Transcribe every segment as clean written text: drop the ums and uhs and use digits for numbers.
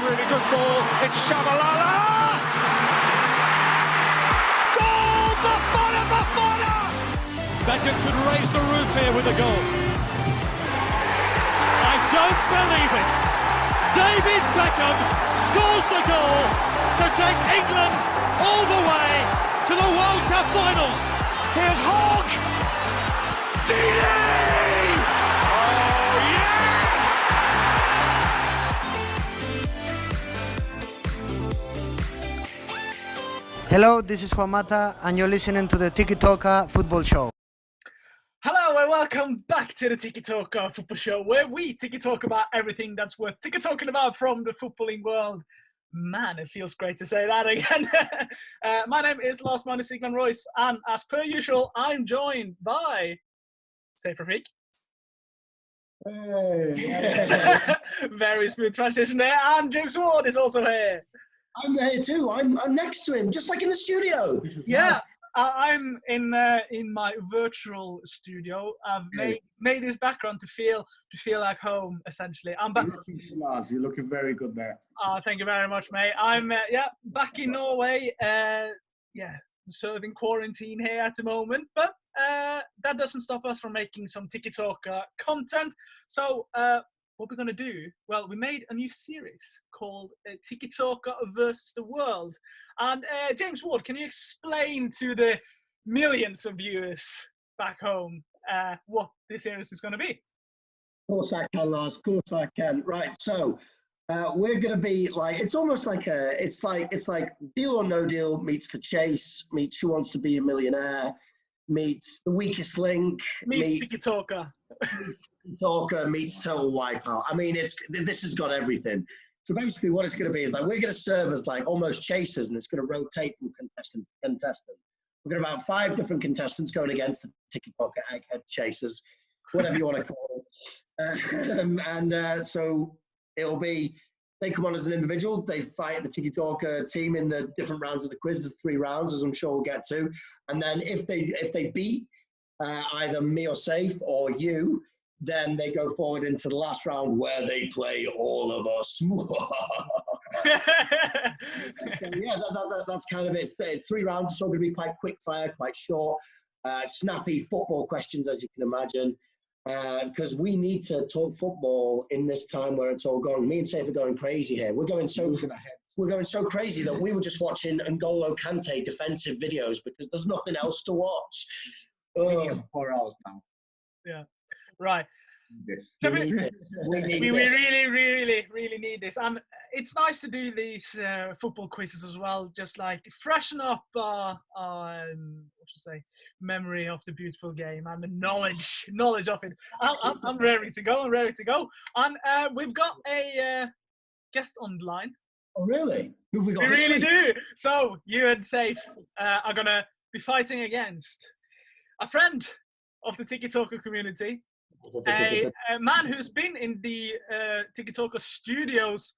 really good ball. It's Shabalala. Goal! Bafana! Beckham could raise the roof here with a goal. I don't believe it. David Beckham scores the goal to take England all the way to the World Cup finals. Here's Hogg. Dealey! Oh, yeah! Hello, this is Juan Mata, and you're listening to the Tiki-Talka football show. Hello and welcome back to the Tiki-Talka football show, where we Tiki-Talk about everything that's worth Tiki-Talking about from the footballing world. Man, it feels great to say that again. My name is Lars Magnus Sigmund Royce, and as per usual, I'm joined by Safe Rafik. Hey. Very smooth transition there, and James Ward is also here. I'm here too. I'm next to him, just like in the studio. Yeah. I'm in my virtual studio. I've made this background to feel like home. Essentially, I'm back. Lars, you're looking very good there. Thank you very much, mate. I'm back in Norway. Serving quarantine here at the moment, but that doesn't stop us from making some Tiki-Talka content. So what we're gonna do? Well, we made a new series called Tiki-Talka versus the World. And James Ward, can you explain to the millions of viewers back home what this series is going to be? Of course I can, Lars. Of course I can. Right. So we're going to be like, it's almost like it's like Deal or No Deal meets The Chase, meets Who Wants to Be a Millionaire, meets The Weakest Link, meets Tiki-Talka. Tiki-Talka meets Total Wipeout. I mean, this has got everything. So basically what it's going to be is like, we're going to serve as like almost chasers, and it's going to rotate from contestant to contestant. We're going to have 5 different contestants going against the Tiki-Talka egghead chasers, whatever you want to call it. So it'll be, they come on as an individual, they fight the Tiki-Talka team in the different rounds of the quiz. There's 3 rounds, as I'm sure we'll get to. And then if they beat either me or Safe or you, then they go forward into the last round where they play all of us. So yeah, that's kind of it. It's 3 rounds. It's all going to be quite quick fire, quite short, snappy football questions, as you can imagine. Because we need to talk football in this time where it's all gone. Me and Safe are going crazy here. We're going so crazy that we were just watching N'Golo Kante defensive videos because there's nothing else to watch. We need 4 hours now. Yeah. Right. We really need this. And it's nice to do these football quizzes as well, just like freshen up our memory of the beautiful game and the knowledge of it. I'm ready to go. And we've got a guest on the line. Oh, really? Who have we got? We really do. So you and Safe are going to be fighting against a friend of the Tiki-Talka community. A man who's been in the Tiki-Talka studios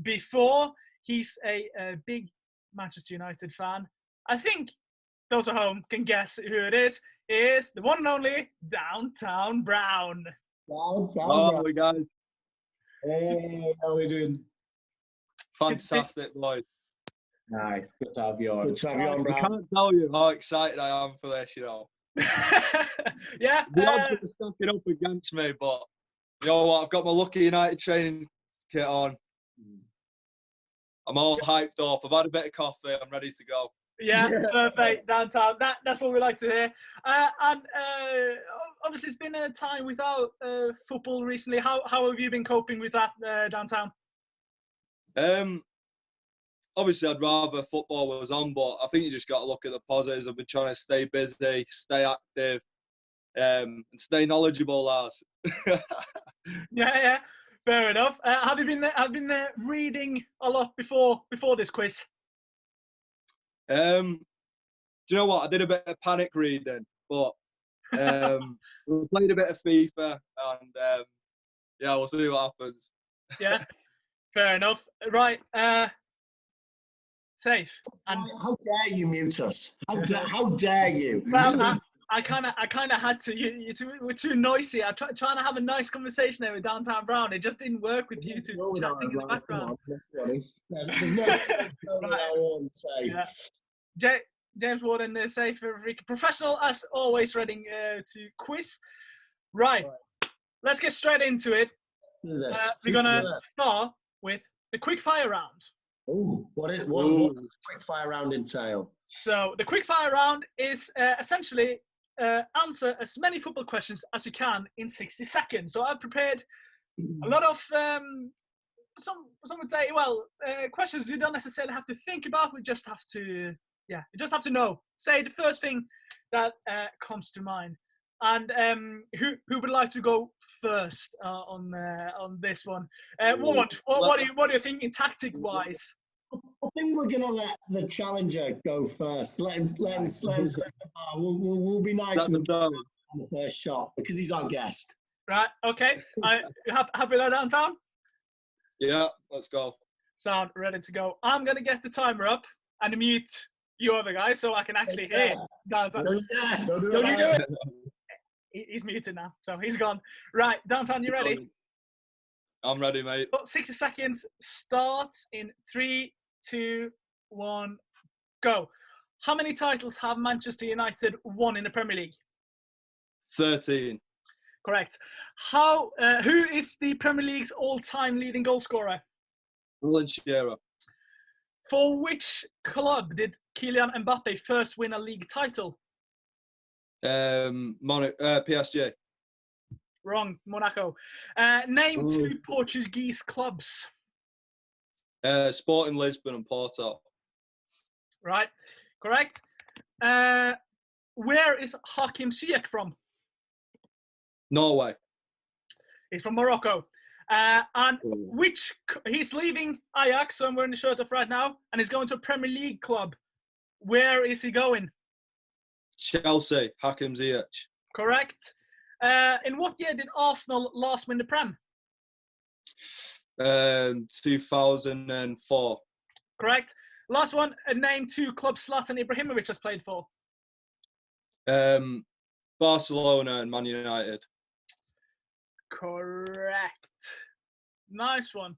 before. He's a big Manchester United fan. I think those at home can guess who it is. It is the one and only Downtown Brown. Hello, guys. Hey, how are we doing? Fantastic, boys. Nice. Good to have you on. Good to have you on, I Brown. can't tell you how excited I am for this, Yeah. The odds are stacking up against me, but you know what? I've got my Lucky United training kit on. I'm all hyped up. I've had a bit of coffee. I'm ready to go. Yeah, perfect. Downtown. That's what we like to hear. And obviously, it's been a time without football recently. How have you been coping with that, Downtown? Obviously, I'd rather football was on, but I think you just got to look at the positives. I've been trying to stay busy, stay active, and stay knowledgeable, Lars. Yeah. Fair enough. Have you been reading a lot before this quiz? Do you know what? I did a bit of panic reading, but we played a bit of FIFA, and we'll see what happens. Yeah, fair enough. Right. Safe. And How dare you mute us? How dare you? well, I kind of had to. We're too noisy. I'm trying to have a nice conversation there with Downtown Brown. It just didn't work with you two chatting in the background. There's no I won't say. Yeah. James Ward and Safe professional as always, ready to quiz. Right. Let's get straight into it. Let's do this. We're gonna start with the quick fire round. Ooh, what does the quick fire round entail? So the quick fire round is essentially answer as many football questions as you can in 60 seconds. So I've prepared a lot of some would say, questions you don't necessarily have to think about. We just have to, you just have to know. Say the first thing that comes to mind. And who would like to go first on this one? Ward, what are you thinking tactic wise? I think we're gonna let the challenger go first. Let him set the bar. We'll be nice on the first shot because he's our guest. Right. Okay. Happy with that, Downtown? Yeah. Let's go. Sound ready to go. I'm gonna get the timer up and mute you other guys so I can actually hear Downtown. Don't you do it. He's muted now, so he's gone. Right, Downtown, you ready? I'm ready, mate. 60 seconds starts in 3, 2, 1, go. How many titles have Manchester United won in the Premier League? 13. Correct. Who is the Premier League's all-time leading goal scorer? Alan Shearer. For which club did Kylian Mbappe first win a league title? PSG. Wrong, Monaco. Name 2 Portuguese clubs. Sporting Lisbon and Porto. Right, correct. Where is Hakim Ziyech from? Norway. He's from Morocco. He's leaving Ajax, so I'm wearing the shirt off right now, and he's going to a Premier League club. Where is he going? Chelsea. Hakim Ziyech. Correct. In what year did Arsenal last win the Prem? 2004. Correct. Last one. Name 2 clubs Zlatan Ibrahimovic has played for. Barcelona and Man United. Correct. Nice one.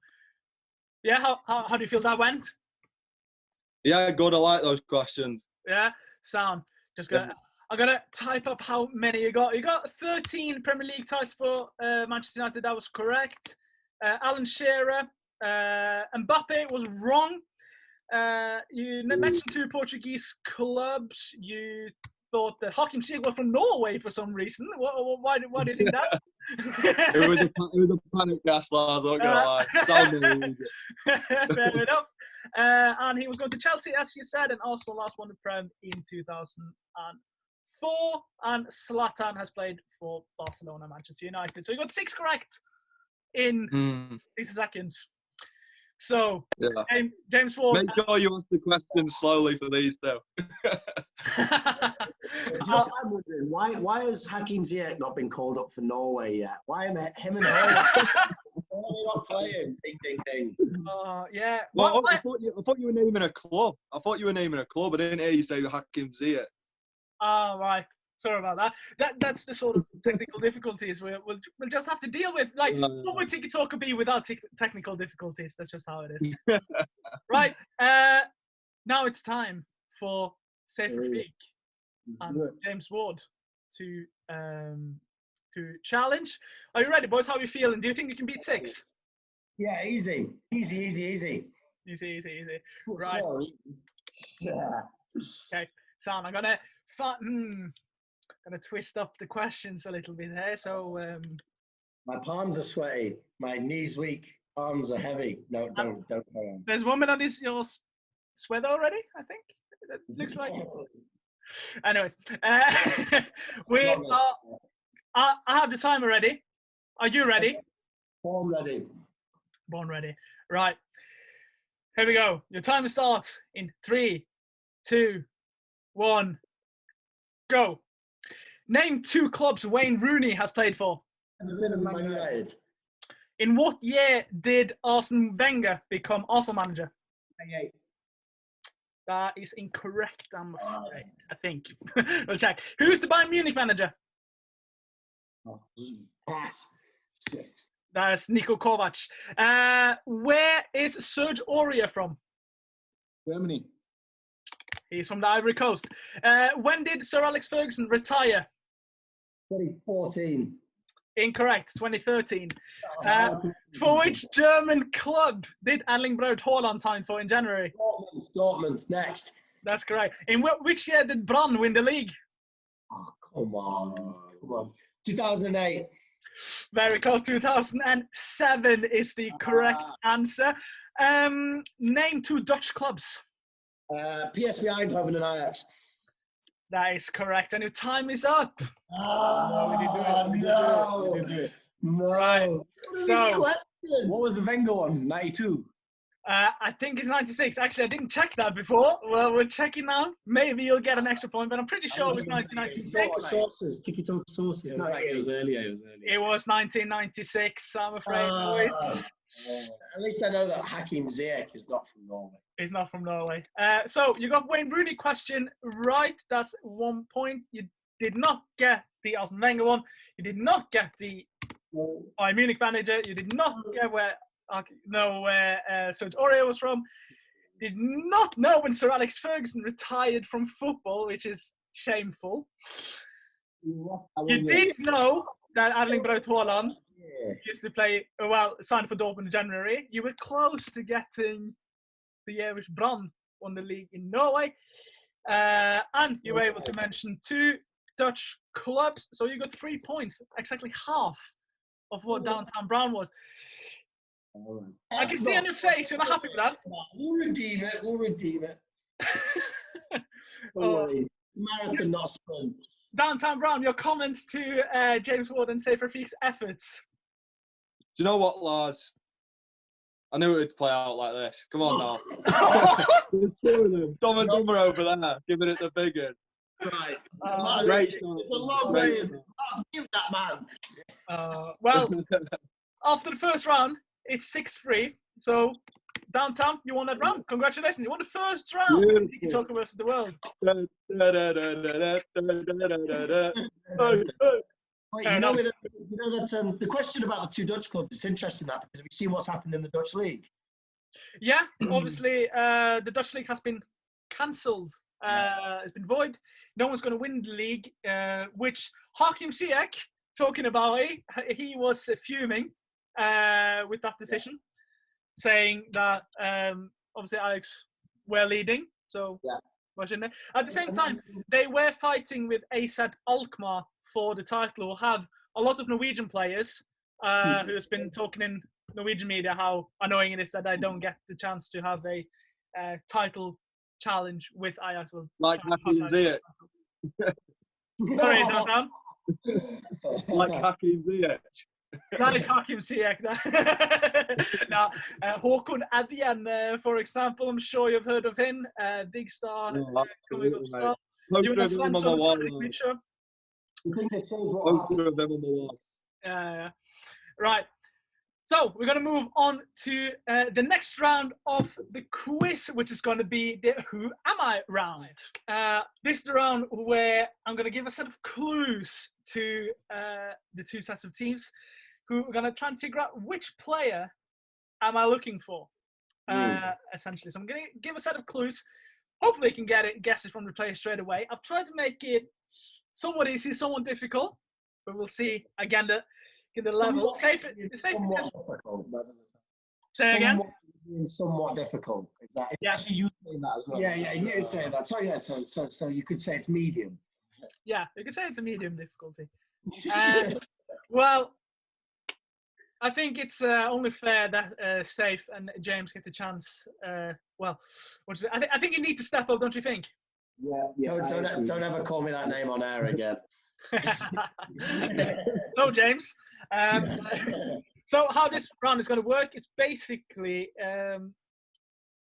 Yeah, how do you feel that went? Yeah, good. I like those questions. Yeah, sound. I'm gonna type up how many you got. You got 13 Premier League titles for Manchester United. That was correct. Alan Shearer, Mbappe was wrong. You mentioned 2 Portuguese clubs. You thought that Hakim Ziyech was from Norway for some reason. Why did you think that? it was a panic gas, Lars. I'm not gonna lie. Sounded Fair enough. And he was going to Chelsea, as you said, and Arsenal last won the Prem in 2004. And Zlatan has played for Barcelona, Manchester United. So you got 6 correct in 60 seconds. So, James Ward. Make sure you ask the questions slowly for these, though. I'm wondering, why has Hakim Ziyech not been called up for Norway yet? Why am him and Norway not playing? Ding, ding, ding. Yeah. Well, I thought you were naming a club. I didn't hear you say Hakim Ziyech. Oh, right. Sorry about that. That's the sort of technical difficulties we'll just have to deal with. Like, what would Tiki-Talka be without technical difficulties? That's just how it is. Right. Now it's time for Safe Rafik and James Ward to challenge. Are you ready, boys? How are you feeling? Do you think you can beat 6? Yeah, easy. Easy. Right. Yeah. Okay. So I'm gonna twist up the questions a little bit here. So my palms are sweaty. My knees weak. Arms are heavy. No, don't carry on. There's one minute on your sweater already, I think. It looks like. Anyways, I have the timer ready. Are you ready? Born ready. Born ready. Right. Here we go. Your timer starts in 3, 2, 1, go. Name 2 clubs Wayne Rooney has played for. Man United. In what year did Arsene Wenger become Arsenal manager? 98. That is incorrect, I'm afraid. I think. We'll check. Who's the Bayern Munich manager? Pass. Shit. That's Niko Kovac. Where is Serge Aurier from? Germany. He's from the Ivory Coast. When did Sir Alex Ferguson retire? 2014. Incorrect, 2013. For which German club did Erling Braut Haaland sign for in January? Dortmund. Next. That's correct. In which year did Brann win the league? Oh, come on. 2008. Very close. 2007 is the correct answer. Name 2 Dutch clubs. PSV Eindhoven and Ajax. That is correct. And your time is up. Oh, We didn't do it. No. Right. So, What was the Wenger one? 92. I think it's 96. Actually, I didn't check that before. Well, we're checking now. Maybe you'll get an extra point, but I'm pretty sure it was 1996. Sources. Tiki-Talka sources. It was earlier. It was 1996, I'm afraid. boys. At least I know that Hakim Ziyech is not from Norway. He's not from Norway. So you got Wayne Rooney question right. That's 1 point. You did not get the Arsene Wenger one. You did not get the Bayern Munich manager. You did not get where Serge Aurier was from. Did not know when Sir Alex Ferguson retired from football, which is shameful. You did know that Erling Braut Haaland used to play, signed for Dortmund in January. You were close to getting the year which Brann won the league in Norway. And you were able to mention 2 Dutch clubs. So you got 3 points, exactly half of what Downtown Brown was. I can see on your face, you're not happy with that. We'll redeem it. Marathon, not sprint. Downtown Brown, your comments to James Ward and Safer Feek's efforts. Do you know what, Lars? I knew it would play out like this. Come on now. There's 2 of them. Dom and Dummer over there, giving it the big one. Right. Great. It's a long way. Let's give that man. Well, after the first round, it's 6-3. So, Downtown, you won that round. Congratulations. You won the first round. Tiki-Talka versus the world. Wait, you know that the question about the 2 Dutch clubs, it's interesting that because we've seen what's happened in the Dutch league. Yeah, obviously, the Dutch league has been cancelled. It's been void. No one's going to win the league, which Hakim Ziyech, talking about it, he was fuming with that decision, saying that obviously Ajax were leading. So, at the same time, they were fighting with AZ Alkmaar for the title. We'll have a lot of Norwegian players who has been talking in Norwegian media how annoying it is that they don't get the chance to have a title challenge with Ajax. Like Hakim Ziyech. Sorry, Downtown. Like Hakim Ziyech. Like Hakim Ziyech. Now, Håkon Adyen, for example, I'm sure you've heard of him. Big star. Coming up star. Jonas Svensson. You think this shows what happened? Right. So we're going to move on to the next round of the quiz, which is going to be the Who Am I round. This is the round where I'm going to give a set of clues to the 2 sets of teams who are going to try and figure out which player am I looking for, essentially. So I'm going to give a set of clues. Hopefully you can guess it from the player straight away. I've tried to make it somewhat easy, somewhat difficult, but we'll see again the level. Somewhat difficult. Say again. Somewhat difficult. Is that? Yeah, actually, you saying that as well. Yeah, you say that. So you could say it's medium. Yeah, you could say it's a medium difficulty. Well, I think it's only fair that Safe and James get the chance. I think you need to step up, don't you think? Yeah. Don't ever call me that name on air again. No, James. So how this round is going to work is basically I'm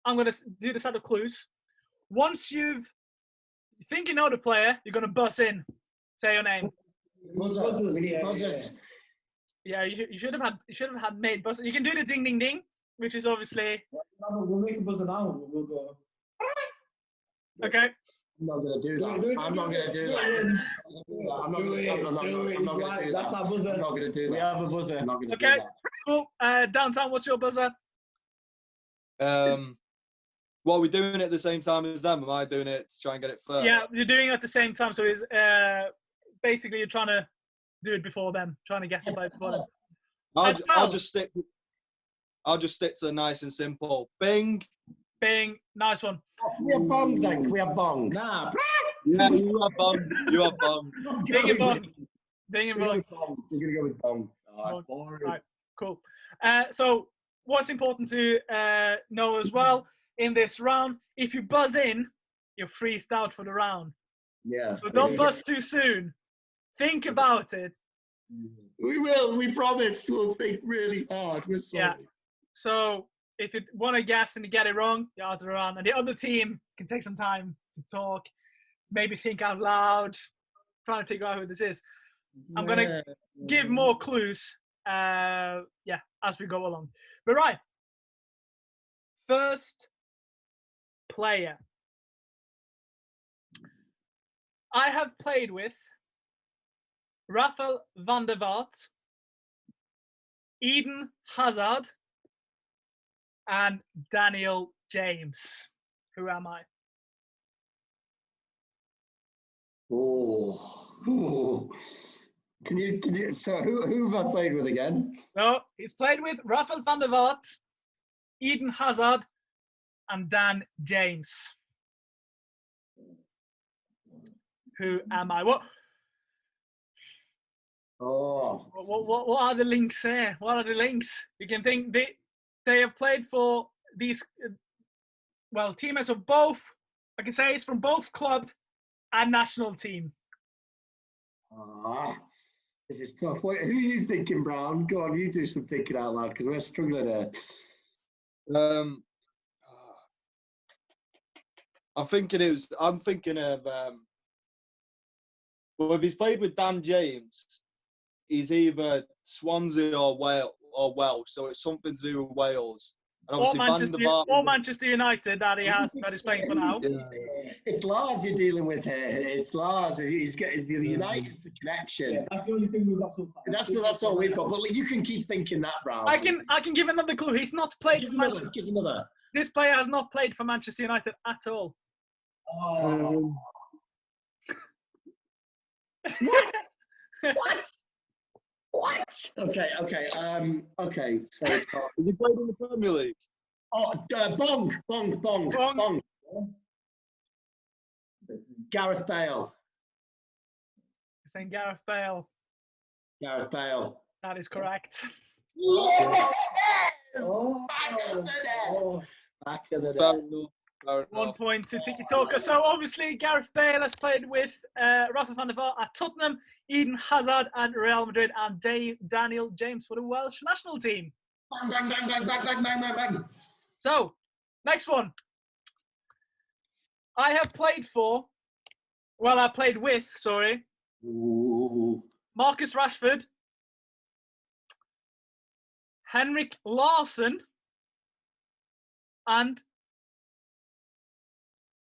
going to do the set of clues. Once you think you know the player, you're going to buzz in, say your name. Buzzers. Yeah, you should have had made buzzers. You can do the ding ding ding, which is obviously. We'll make a buzzer now. We'll go. Okay. I'm not going to do that. I'm not going to do that. I'm not going to do that. That's our buzzer. I'm not going to do that. We have a buzzer. I'm not going to do Okay. that. Cool. Downtown, what's your buzzer? What are we doing it at the same time as them? Am I doing it to try and get it first? Yeah, you're doing it at the same time. So it's basically you're trying to do it before them, trying to get the play before them. I'll just stick to the nice and simple. Bing. Bing. Nice one. Can we have bong then? Can we have bong? Nah. Yeah, you have bong. You have bong. Bing and bong. Bing and bong. We're going to go with bong. Right. Cool. So what's important to know as well in this round, if you buzz in, you're freezed out for the round. Yeah. So don't buzz too soon. Think about it. We will. We promise. We'll think really hard. We're sorry. Yeah. So if you want to guess and you get it wrong, you're out of the round. And the other team can take some time to talk, maybe think out loud, trying to figure out who this is. I'm going to give more clues, as we go along. But right. First player. I have played with Rafael van der Vaart, Eden Hazard, and Daniel James. Who am I? Oh. Can you? So who have I played with again? So he's played with Rafael van der Vaart, Eden Hazard, and Dan James. Who am I? What are the links there? What are the links? You can think they have played for these teammates of both. I can say it's from both club and national team. This is tough. Who are you thinking, Brown? Go on, you do some thinking out loud because we're struggling here. I'm thinking of. Well, if he's played with Dan James, he's either Swansea or Welsh, so it's something to do with Wales. And obviously or Manchester United that he's playing for now. Yeah. It's Lars you're dealing with here. It's Lars. He's getting the United connection. Yeah, that's the only thing we've got so far. That's all we've got. But you can keep thinking that, Brown. I can give another clue. He's not played for Manchester. Give another. This player has not played for Manchester United at all. Oh. What? Okay. So it's got... Has he played in the Premier League? Oh, Bong. Gareth Bale. You're saying Gareth Bale. Gareth Bale. That is correct. Yes! Back of the net. 1 point to Tiki-Talka. So obviously Gareth Bale has played with Rafa van der Vaart at Tottenham, Eden Hazard at Real Madrid, and Daniel James for the Welsh national team. Bang. So, next one. I played with Marcus Rashford, Henrik Larsson, and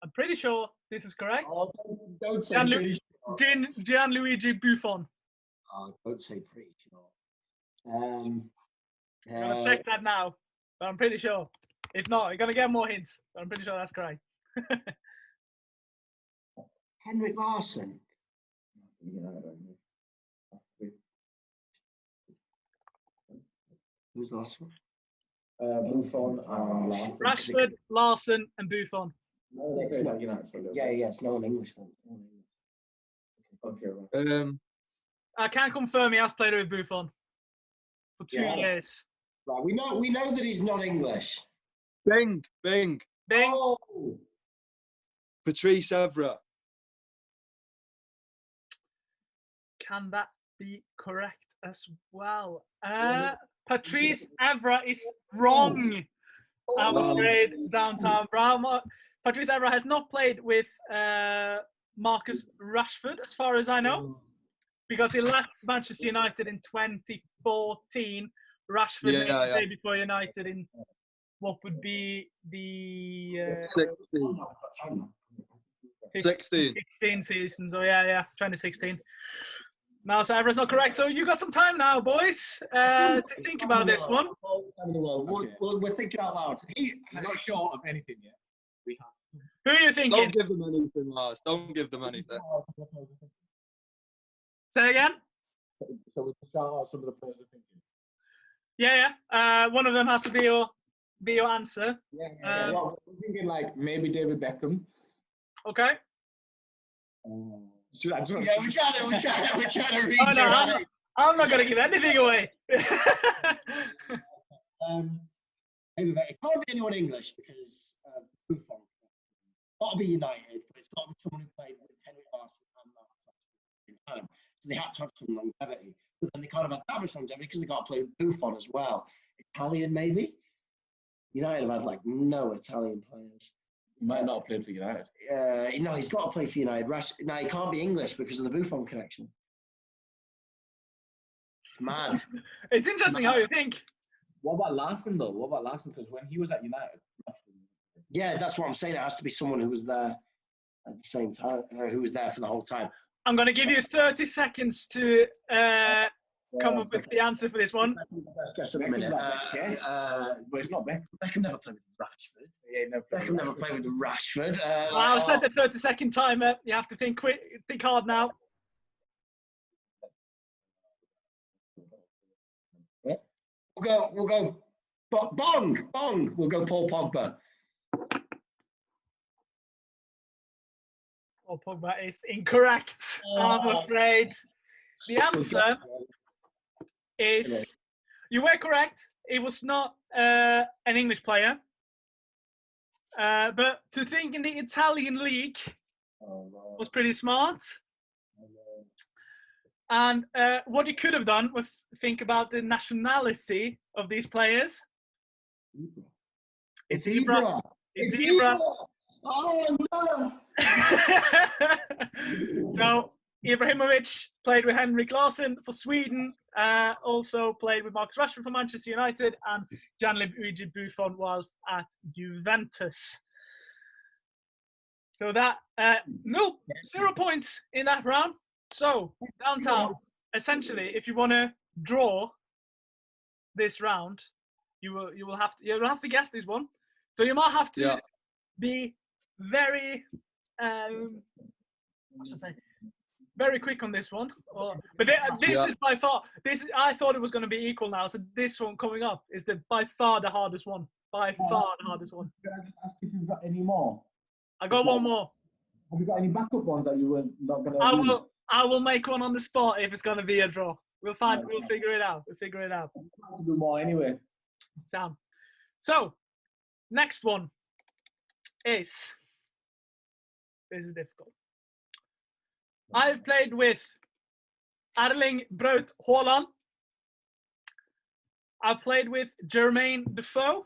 I'm pretty sure this is correct. Oh, don't say pretty sure. Gianluigi Buffon. Oh, don't say pretty sure. I'm going to check that now, but I'm pretty sure. If not, you're going to get more hints, but I'm pretty sure that's correct. Henrik Larsson. Who's the last one? Buffon and Larsson. Rashford, Larsson, and Buffon. It's no one English then. Okay, right. I can confirm he has played with Buffon for 2 years. Right, we know that he's not English. Bing. Bing. Oh. Patrice Evra. Can that be correct as well? Patrice Evra is wrong. I'm afraid, Downtown Brown. Patrice Evra has not played with Marcus Rashford, as far as I know, because he left Manchester United in 2014. Rashford made his debut for United in what would be the 16. 16 seasons. Oh yeah, 2016. No, so everyone's not correct. So you got some time now, boys, to think about this one. All the time in the world. We're thinking out loud. I'm not short of anything yet. We have. Who are you thinking? Don't give them anything, Lars. Don't give them anything. Say again? So we can shout out some of the players we're thinking. Yeah. One of them has to be your answer. Yeah. Well, we're thinking like maybe David Beckham. Okay. Should I Yeah, we're trying to read Oh, no, I'm not going to give anything away. Maybe it can't be anyone English because Buffon. Got to be United, but it's got to be someone who played with Henry Larson and Mark in time. So they had to have some longevity. But then they can't have had that much longevity because they got to play with Buffon as well. Italian, maybe? United have had like no Italian players. He might not have played for United. No, he's got to play for United. No, he can't be English because of the Buffon connection. It's mad. It's interesting how you think. What about Larson though? What about Larson? Because when he was at United. Yeah, that's what I'm saying. It has to be someone who was there at the same time, who was there for the whole time. I'm going to give you 30 seconds to come up with the answer for this one. Best guess at the minute. But it's not Beckham. Beckham never played with Rashford. Yeah, Beckham never played with Rashford. I'll set the 30-second timer. You have to think quick, think hard now. We'll go. Bong. We'll go Paul Pogba. Paul Pogba is incorrect. I'm afraid. The answer is you were correct. It was not an English player, but to think in the Italian league was pretty smart. And what you could have done was think about the nationality of these players. It's Ibra. It's Ibra. Oh no! So Ibrahimovic played with Henrik Larsson for Sweden. Also played with Marcus Rashford for Manchester United, and Gianluigi Buffon whilst at Juventus. So that 0 points in that round. So downtown, essentially, if you want to draw this round, you will have to guess this one. So you might have to be very very quick on this one. But this is by far I thought it was going to be equal now. So this one coming up is by far the hardest one. By far the hardest one. Can I just ask if you've got any more? I got one more. Have you got any backup ones that you were not going to use? I will make one on the spot if it's going to be a draw. We'll figure it out. We'll figure it out. I'll have to do more anyway. Sam. So, next one is... This is difficult. I've played with Erling Braut Haaland. I've played with Jermaine Defoe.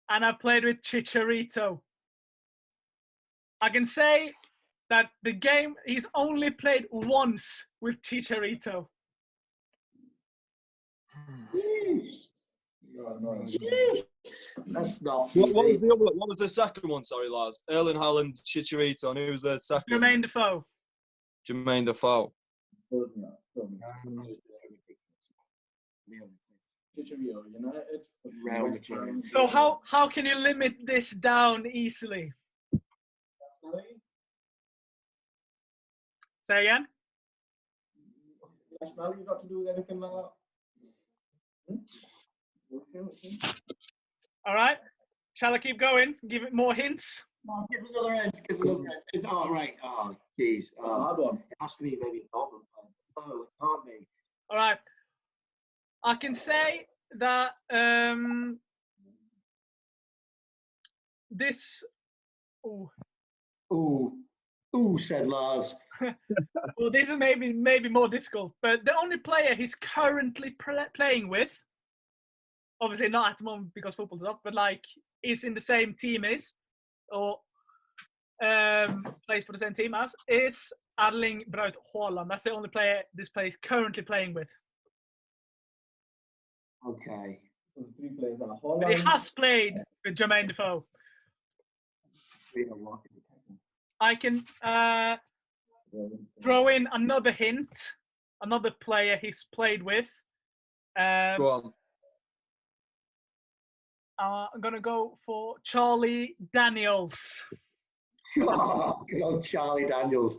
And I've played with Chicharito. I can say that he's only played once with Chicharito. That's not What was the second one? Sorry, Lars. Erling Haaland, Chicharito, and who was the second? Jermaine Defoe. Jermaine Defoe. So how can you limit this down easily? Say again? Nationality got to do with anything like that? Hmm? All right. Shall I keep going? Give it more hints? No, give another end. It's all right. Oh, jeez. Hard one. It has to be maybe Dortmund. No, it can't be. All right. I can say that this... Ooh, said Lars. Well, this is maybe more difficult, but the only player he's currently playing with, obviously not at the moment because football's up, but like is in the same team or plays for the same team as, is Erling Braut Haaland. That's the only player this player is currently playing with. Okay. So 3 players are But he has played with Jermaine Defoe. I can throw in another hint, another player he's played with. Go on. I'm gonna go for Charlie Daniels. Oh, good old Charlie Daniels.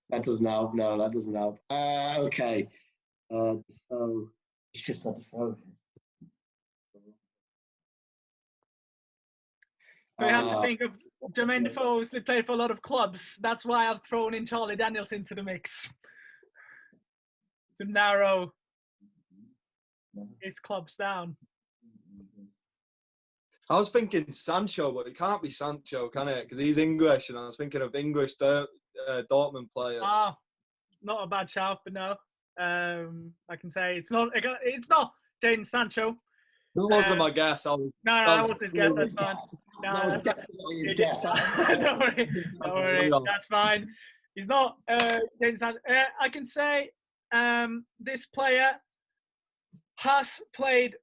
That doesn't help. No, that doesn't help. Okay. So it's just not the focus. So you have to think of Jermaine Defoe. He played for a lot of clubs. That's why I've thrown in Charlie Daniels into the mix to narrow his clubs down. I was thinking Sancho, but it can't be Sancho, can it? Because he's English, and I was thinking of English Dortmund players. Ah, not a bad shout, but no. I can say it's not Jadon Sancho. That wasn't my guess. No, that was his guess. That's fine. No, That was definitely his guess. Don't worry. That's fine. He's not Jadon Sancho. I can say this player has played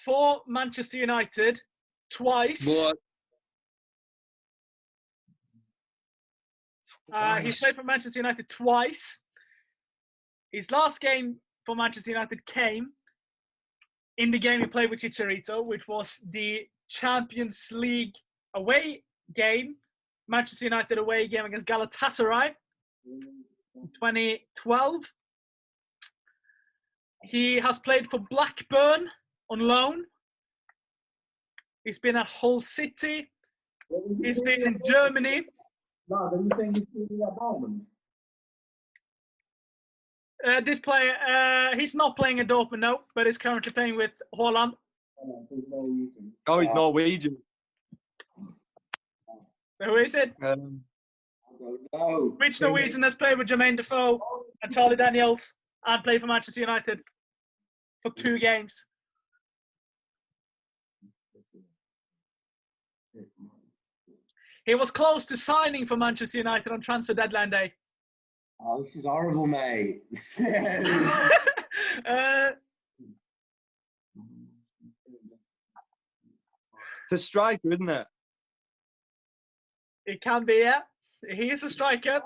for Manchester United twice. What? He's played for Manchester United twice. His last game for Manchester United came in the game he played with Chicharito, which was the Champions League away game, Manchester United away game against Galatasaray in 2012. He has played for Blackburn on loan. He's been at Hull City. He's been in Germany. Lars, are you saying he's playing at Dortmund? This player, he's not playing at Dortmund, no, but he's currently playing with Holland. Oh, he's Norwegian. Who is it? I don't know. Which Norwegian has played with Jermaine Defoe and Charlie Daniels and played for Manchester United for 2 games? He was close to signing for Manchester United on transfer deadline day. Oh, this is horrible, mate. It's a striker, isn't it? It can be, yeah. He is a striker.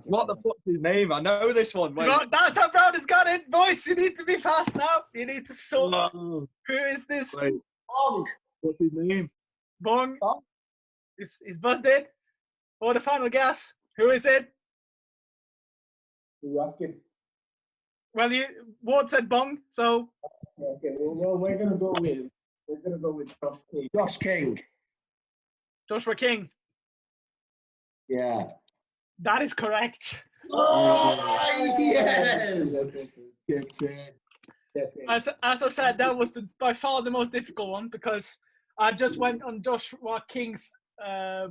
What the fuck's his name? I know this one. Wait. Tom Brown has got it. Boys, you need to be fast now. You need to sort out. Oh. Who is this? Wait. Bong. What's his name? Bong. He's buzzed for the final guess. Who is it? Who you asking? Well, Ward said Bong, so. Okay, well, we're gonna go with Josh King. Josh King. Joshua King. Yeah. That is correct. Oh, yes. Get it. As I said, that was by far the most difficult one because I just went on Joshua King's, the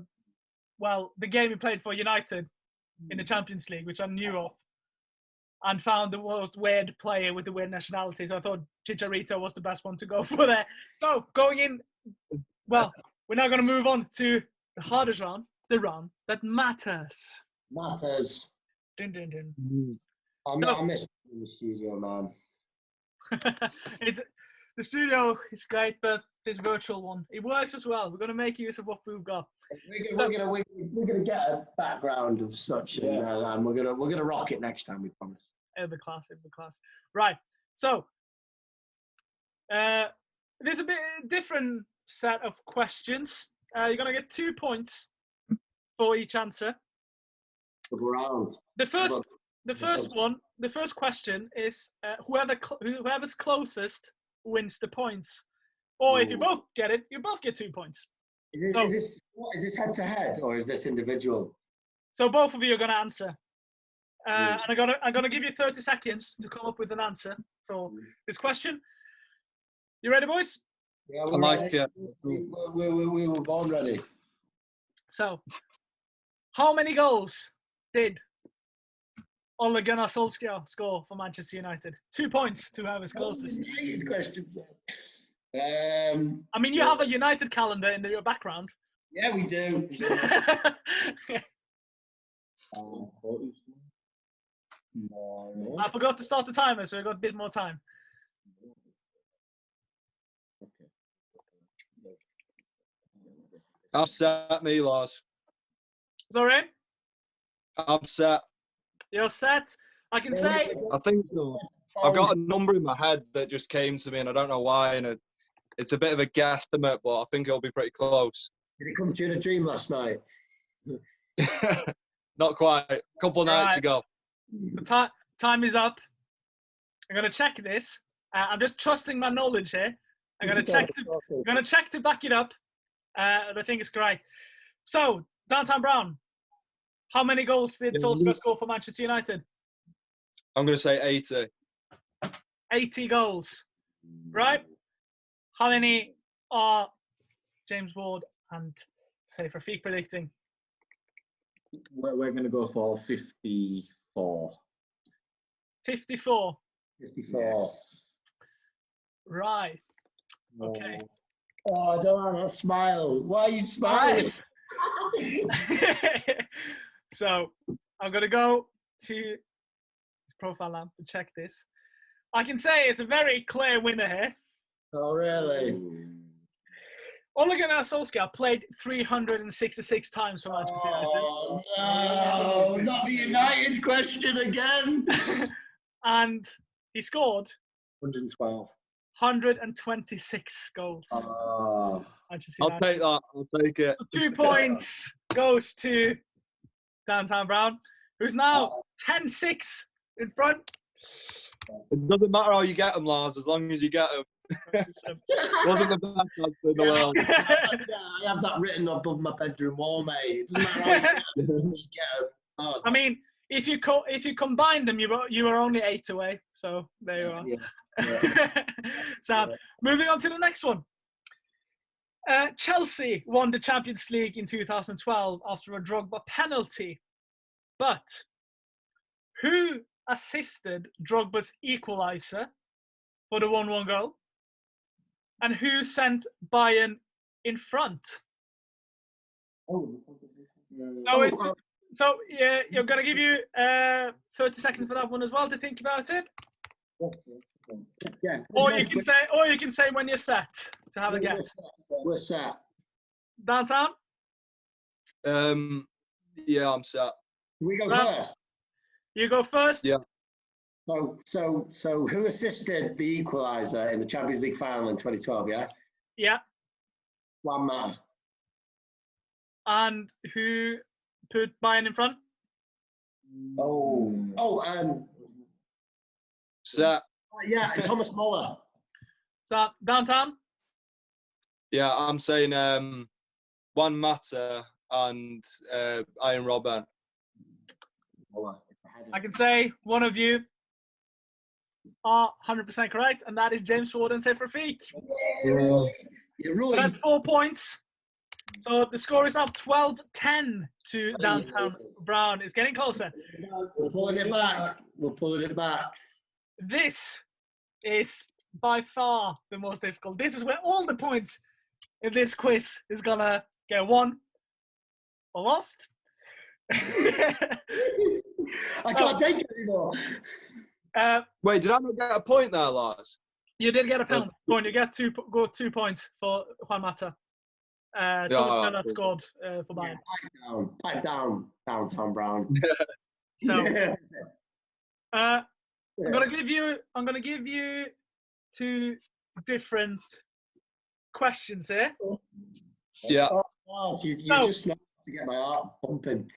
game he played for United in the Champions League, which I knew of, and found the most weird player with the weird nationality. So I thought Chicharito was the best one to go for there. So going in, we're now going to move on to the hardest round, the round that matters. Matters. Dun, dun, dun. I miss in the studio, man. The studio is great, but this virtual one, it works as well. We're going to make use of what we've got. We're gonna get a background of such, and we're gonna rock it next time. We promise. It'll be class. Right. So, there's a bit different set of questions. You're gonna get 2 points for each answer. Round. The first question is whoever's closest wins the points. Or if you both get it, you both get 2 points. Is this head to head or is this individual? So both of you are going to answer, and I'm gonna give you 30 seconds to come up with an answer for this question. You ready, boys? Yeah, we're ready. We were born ready. So, how many goals did Ole Gunnar Solskjaer score for Manchester United? 2 points to whoever's closest. Questions. I mean, you have a United calendar in your background. Yeah, we do. I forgot to start the timer, so I got a bit more time. I've set me, Lars. Sorry? I'm set. You're set. I can say... I think so. I've got a number in my head that just came to me, and I don't know why. And it's a bit of a guesstimate, but I think it'll be pretty close. Did it come to you in a dream last night? Not quite. A couple of nights ago. The time is up. I'm going to check this. I'm just trusting my knowledge here. I'm going to check to back it up. I think it's great. So, Downtown Brown, how many goals did Solskjaer score for Manchester United? I'm going to say 80. 80 goals. Right? How many are James Ward and Safe Rafik predicting? We're going to go for 54. 54. 54. Yes. Right. Okay. Oh, I don't want to smile. Why are you smiling? So, I'm going to go to his profile lamp and check this. I can say it's a very clear winner here. Oh, really? Ole Gunnar Solskjaer played 366 times for Manchester United. Oh, no. Not the United question again. And he scored 112. 126 goals. Manchester I'll United. take that. I'll take it. So 2 points goes to Downtown Brown, who's now 10-6 in front. It doesn't matter how you get them, Lars, as long as you get them. Wasn't the best answer in the world. I have that written above my bedroom wall, mate. It doesn't matter how you get them. Oh. I mean, if you combine them, you were only 8 away. So there you are. Yeah. So moving on to the next one. Chelsea won the Champions League in 2012 after a Drogba penalty. But who assisted Drogba's equaliser for the 1-1 goal? And who sent Bayern in front? So yeah, you're going to give you 30 seconds for that one as well to think about it. Yeah. Or you can say when you're set to have a guess. We're set. Downtown? Yeah, I'm set. Can we go first? You go first. Yeah. So who assisted the equaliser in the Champions League final in 2012? Yeah. Yeah. One man. And who put Bayern in front? Set. Yeah, Thomas Muller. So Downtown? Yeah, I'm saying Juan Mata and Ian Robben. I can say one of you are 100% correct, and that is James Ward and Safe Rafik. You're So that's 4 points. So the score is now 12-10 to Downtown Brown. It's getting closer. We're pulling it back. This is by far the most difficult. This is where all the points in this quiz is going to get won or lost. I can't take it anymore. Wait, did I not get a point there, Lars? You did get a point. You get 2 points for Juan Mata. That scored for Bayern. Pipe down, Downtown Brown. So, I'm gonna give you 2 different questions here. Yeah. Oh, you just know to get my heart pumping.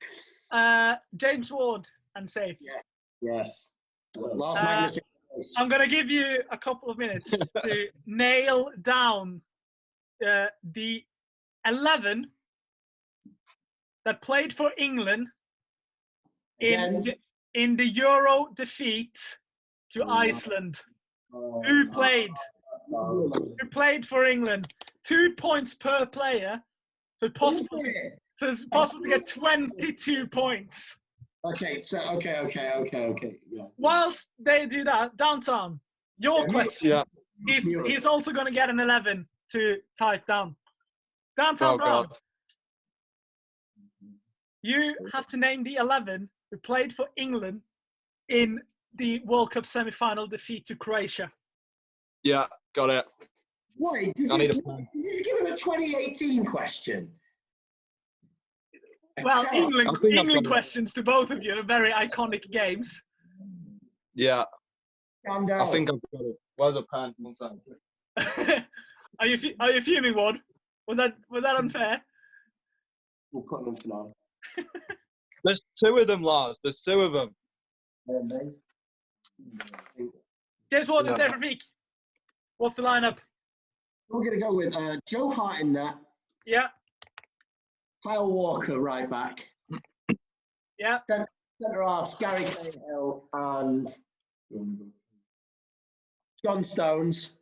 James Ward and Safe. Yes. Last Magnus. I'm going to give you a couple of minutes to nail down the 11 that played for England in the Euro defeat to Iceland. Who played for England? 2 points per player. So it's possible to get 22 points. Okay. Yeah. Whilst they do that, Downtown, your question he's also going to get an 11 to type down. Downtown Brown, you have to name the 11 who played for England in the World Cup semi-final defeat to Croatia. Yeah, got it. Wait, did you give him a 2018 question? Well, I think I've got England it. questions to both of you. Very iconic games. Yeah, Stand I out. think I've got it. Where's a pen? One second. Are you fuming, Ward? Was that unfair? We'll put them for now. There's two of them, Lars. There's two of them. James Ward and Yeah. Sarah Rafik. What's the lineup? We're going to go with Joe Hart in net, Yeah, Kyle Walker right back, yeah. centre halves Gary Cahill and John Stones.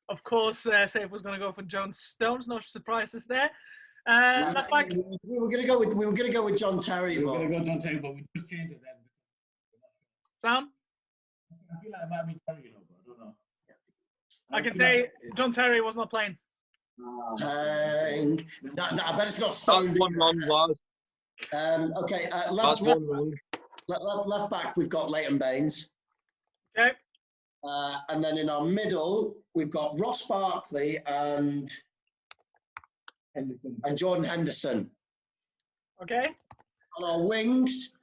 Of course, Safe was going to go for John Stones. No surprises there. Left back. We were going to go with John Terry. We were But going to go John Terry, but we just changed it then. Sam. I feel like it might be Terry, you know, but I don't know. I can say John Terry was not playing. I bet it's not That's Stones. one wrong, Lars. Okay, That's one wrong. left back we've got Leighton Baines. Okay. And then in our middle, we've got Ross Barkley and Jordan Henderson. Okay. On our wings,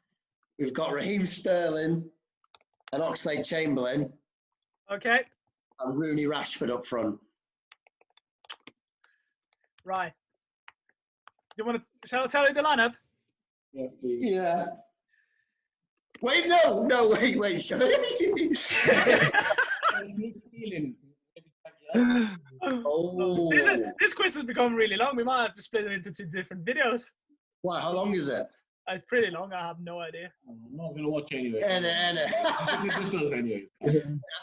we've got Raheem Sterling and Oxlade-Chamberlain Okay. and Rooney Rashford up front. Right. Shall I tell you the lineup? Yeah. Wait, no, wait. Oh. This quiz has become really long. We might have to split it into two different videos. Why, how long is it? It's pretty long. I have no idea. I'm not going to watch anyway. And This does anyways.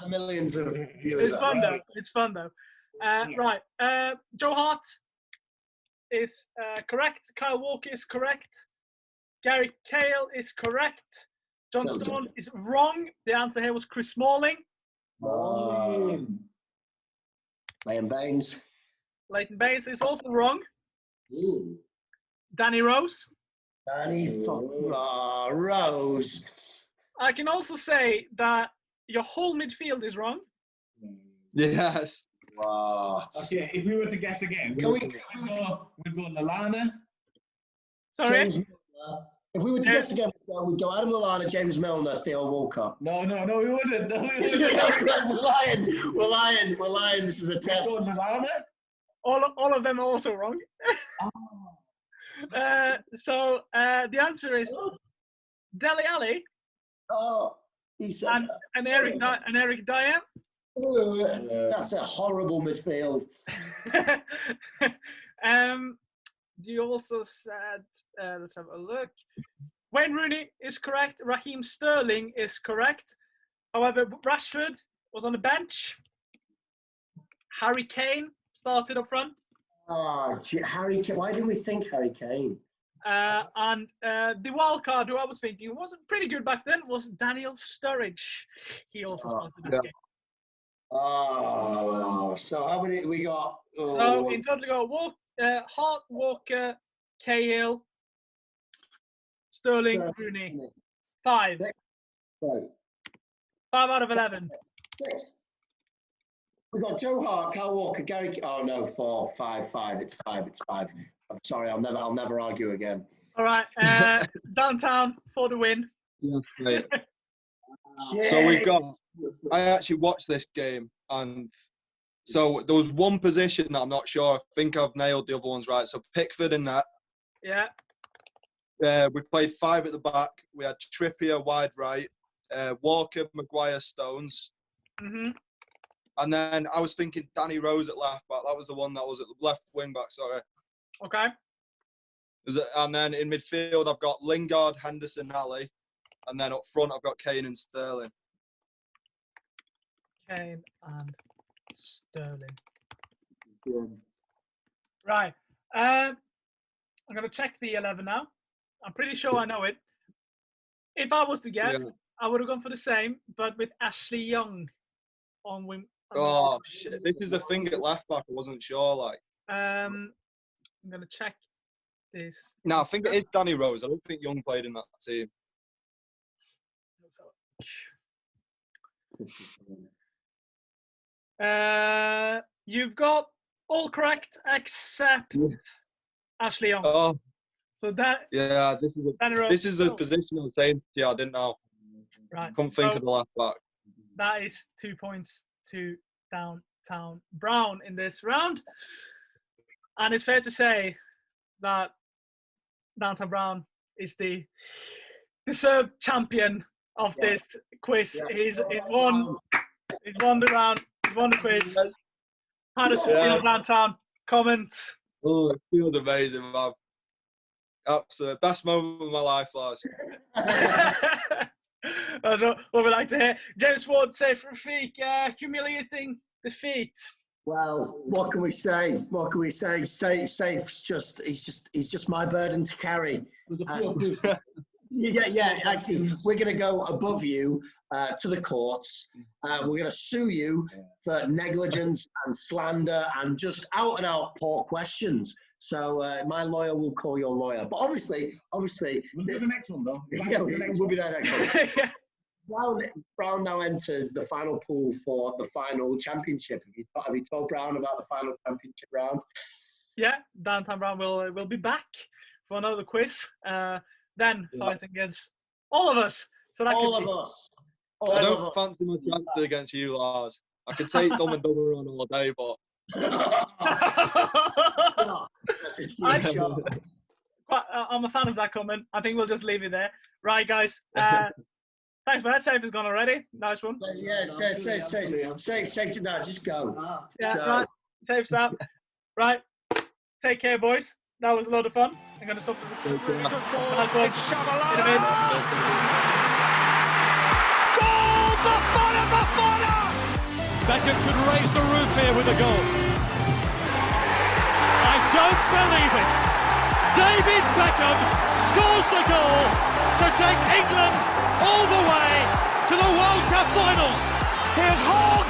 millions of viewers. It's fun though. It's fun though. Right. Joe Hart is correct. Kyle Walker is correct. Gary Cahill is correct. John Stones is wrong. The answer here was Chris Smalling. Leighton Baines. Leighton Baines is also wrong. Ooh. Danny Rose. Danny Rose. I can also say that your whole midfield is wrong. Yes. What? Okay, if we were to guess again, Can we'd go Lallana. Sorry. James Milner. If we were to guess again, we'd go Adam Lallana, James Milner, Theo Walcott. No, we wouldn't. No, we wouldn't. We're lying. This is a test. We'd go Lallana. All of them are also wrong. So the answer is Dele Alli Oh, he said and Eric Dyer. That's a horrible midfield. You also said, let's have a look. Wayne Rooney is correct. Raheem Sterling is correct. However, Rashford was on the bench. Harry Kane started up front. Oh, Harry Kane. Why did we think Harry Kane? And the wild card who I was thinking wasn't pretty good back then was Daniel Sturridge. He also started that game. Oh, so how many we got? Oh. So in total, we got Hart, Walker, Cahill, Sterling, Rooney. 5. Right. 5 out of 11. 6. We got Joe Hart, Kyle Walker, Gary. Oh no, 4, 5, 5. It's 5. I'm sorry. I'll never argue again. All right. Downtown for the win. Yes, mate. So we've got. I actually watched this game, and so there was one position that I'm not sure. I think I've nailed the other ones right. So Pickford in that. Yeah. We played 5 at the back. We had Trippier wide right, Walker, Maguire, Stones. Mhm. And then I was thinking Danny Rose at left back. That was the one that was at the left wing back. Sorry. Okay. And then in midfield, I've got Lingard, Henderson, Ali. And then up front, I've got Kane and Sterling. Kane and Sterling. Right. I'm going to check the 11 now. I'm pretty sure I know it. If I was to guess, I would have gone for the same, but with Ashley Young on wing. Oh, shit. This is the thing at left back. I wasn't sure, like. I'm going to check this. No, I think it is Danny Rose. I don't think Young played in that team. You've got all correct except Ashley Young. Oh, So that. Yeah, this is the position I was saying. Yeah, I didn't know. Right. Couldn't think of the left back. That is 2 points to Downtown Brown in this round. And it's fair to say that Downtown Brown is the deserved champion of this quiz. He's won the round, he's won the quiz. How does it feel, Downtown? Comments? Oh, it feels amazing, man. Absolute best moment of my life, lads. That's what we like to hear. James Ward, Saif Rafiq, humiliating defeat. Well, what can we say? What can we say? Safe's he's just my burden to carry. Yeah. Actually, we're going to go above you to the courts. We're going to sue you for negligence and slander and just out and out poor questions. So my lawyer will call your lawyer. But obviously, we'll do the next one though. Yeah, we'll be there next one. Yeah. Brown now enters the final pool for the final championship. Have you told Brown about the final championship round? Yeah, Downtown Brown will be back for another quiz. Then fighting against all of us. So that all of us. I don't fancy my chances against you, Lars. I could take Dumb and Dumber on all day, but I'm a fan of that comment. I think we'll just leave it there. Right, guys. Thanks for that. Safe is gone already. Nice one. Yeah, safe now. Just go. Right. Safe's out. Right. Take care, boys. That was a lot of fun. I'm going to stop the recording. Nice one. Goal! Bafana! Beckham could raise the roof here with a goal. I don't believe it. David Beckham scores the goal to take England all the way to the World Cup finals. Here's Hogg!